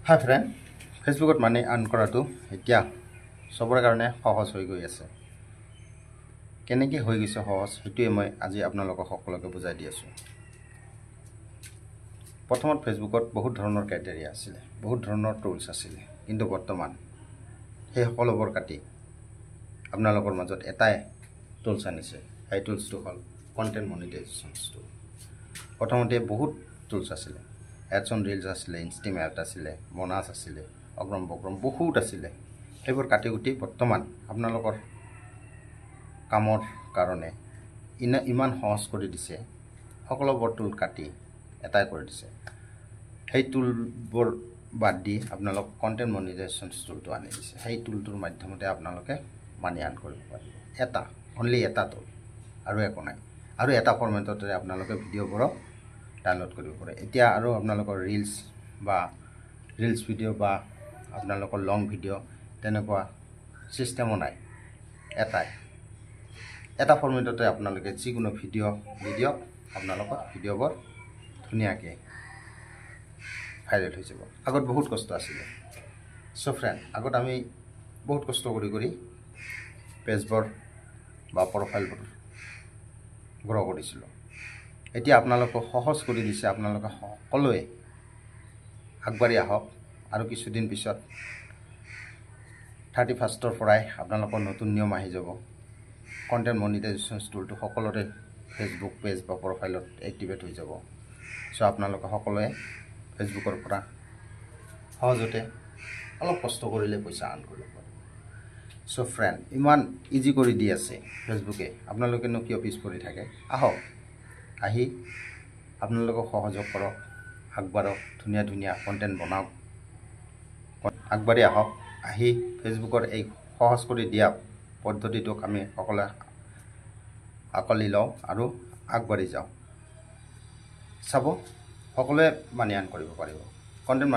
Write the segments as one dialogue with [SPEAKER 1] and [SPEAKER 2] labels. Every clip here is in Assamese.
[SPEAKER 1] হাই ফ্ৰেণ্ড, ফেচবুকত মানি আৰ্ণ কৰাটো এতিয়া চবৰে কাৰণে সহজ হৈ গৈ আছে। কেনেকৈ হৈ গৈছে সহজ সেইটোৱে মই আজি আপোনালোকক সকলোকে বুজাই দি আছোঁ। প্ৰথমত ফেচবুকত বহুত ধৰণৰ ক্ৰাইটেৰিয়া আছিলে, বহুত ধৰণৰ টুলছ আছিলে, কিন্তু বৰ্তমান সেই সকলোবোৰ কাটি আপোনালোকৰ মাজত এটাই টুলছ আনিছে। সেই টুলছটো হ'ল কণ্টেণ্ট মনিটাইজেশ্যন টুল। প্ৰথমতে বহুত টুলছ আছিলে, এডছ অন ৰিলছ আছিলে, ইনষ্টিমেট আছিলে, বনাছ আছিলে, অগ্ৰম বগ্ৰম বহুত আছিলে। সেইবোৰ কাটি কুটি বৰ্তমান আপোনালোকৰ কামৰ কাৰণে ইমান সহজ কৰি দিছে। সকলোবোৰ টুল কাটি এটাই কৰি দিছে। সেই টুলবোৰ বাদ দি আপোনালোক কণ্টেণ্ট মনিটাইজেশ্যন টুলটো আনি দিছে। সেই টুলটোৰ মাধ্যমতে আপোনালোকে মানি আৰ্ণ কৰিব পাৰিব। অনলি এটা টুল, আৰু একো নাই। আৰু এটা ফৰ্মেটতে আপোনালোকে ভিডিঅ'বোৰক ডাউনলোড কৰিব পাৰে। এতিয়া আৰু আপোনালোকৰ ৰিলছ ভিডিঅ' বা আপোনালোকৰ লং ভিডিঅ' তেনেকুৱা ছিষ্টেমো নাই। এটা ফৰ্মেটতে আপোনালোকে যিকোনো ভিডিঅ' দি দিয়ক, আপোনালোকৰ ভিডিঅ'বোৰ ধুনীয়াকৈ ভাইৰেল হৈ যাব। আগত বহুত কষ্ট আছিলে। চ' ফ্ৰেণ্ড, আগত আমি বহুত কষ্ট কৰি পেজবোৰ বা প্ৰফাইলবোৰ গ্ৰ' কৰিছিলোঁ। এতিয়া আপোনালোকক সহজ কৰি দিছে। আপোনালোকে সকলোৱে আগবাঢ়ি আহক। আৰু কিছুদিন পিছত 31ৰ পৰাই আপোনালোকৰ নতুন নিয়ম আহি যাব। কণ্টেণ্ট মনিটাইজেশ্যন টুলটো সকলোৰে ফেচবুক পেজ বা প্ৰফাইলত এক্টিভেট হৈ যাব। চ' আপোনালোকে সকলোৱে ফেচবুকৰ পৰা সহজতে অলপ কষ্ট কৰিলে পইচা আৰ্ণ কৰিব পাৰে। চ' ফ্ৰেণ্ড, ইমান ইজি কৰি দি আছে ফেচবুকে, আপোনালোকেনো কিয় পিছ পৰি থাকে? আহক, আহি আপোনালোকক সহযোগ কৰক, আগবাঢ়ক, ধুনীয়া কণ্টেণ্ট বনাওক। আগবাঢ়ি আহক, আহি ফেচবুকৰ এই সহজ কৰি দিয়া পদ্ধতিটোক আমি সকলোৱে আঁকোৱালি লওঁ আৰু আগবাঢ়ি যাওঁ। চাব, সকলোৱে মানি আৰ্ণ কৰিব পাৰিব। কণ্টেণ্ট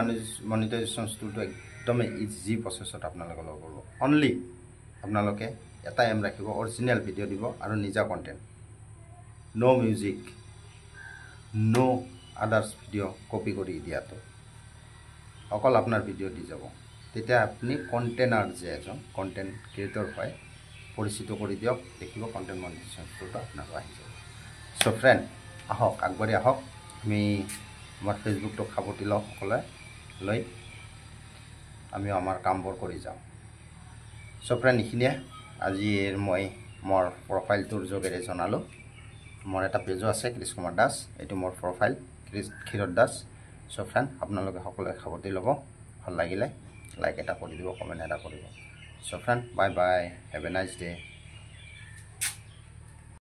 [SPEAKER 1] মনিটাইজেশ্যন টুলটো একদমেই ইজি প্ৰচেছত আপোনালোকে ল'ব পাৰিব। অনলি আপোনালোকে এটা এম ৰাখিব, অৰিজিনেল ভিডিঅ' দিব আৰু নিজা কণ্টেণ্ট, ন' মিউজিক, ন' আদাৰ্ছ ভিডিঅ' কপি কৰি দিয়াটো, অকল আপোনাৰ ভিডিঅ' দি যাব। তেতিয়া আপুনি কণ্টেণ্টাৰ যে এজন কণ্টেণ্ট ক্ৰিয়েটৰ হয়, পৰিচিত কৰি দিয়ক, দেখিব কণ্টেণ্ট মনিটাইজেশ্যন টুলটো আপোনাৰো আহি যাব। চ' ফ্ৰেণ্ড, আহক, আগবাঢ়ি আহক। আমি আমাৰ ফেচবুকটো সাৱটি লওঁ, সকলোৱে লৈ আমিও আমাৰ কামবোৰ কৰি যাওঁ। চ' ফ্ৰেণ্ড, এইখিনিয়ে আজিৰ মই মোৰ প্ৰফাইলটোৰ যোগেৰে জনালোঁ। মোৰ এটা পেজো আছে, কৃষ কুমাৰ দাস। এইটো মোৰ প্ৰফাইল, ক্ষীৰোদ দাস। চ' ফ্ৰেণ্ড, আপোনালোকে সকলোৱে সাৱটি ল'ব। ভাল লাগিলে লাইক এটা কৰি দিব, কমেণ্ট এটা কৰিব। So' friend, bye bye, have a nice day'.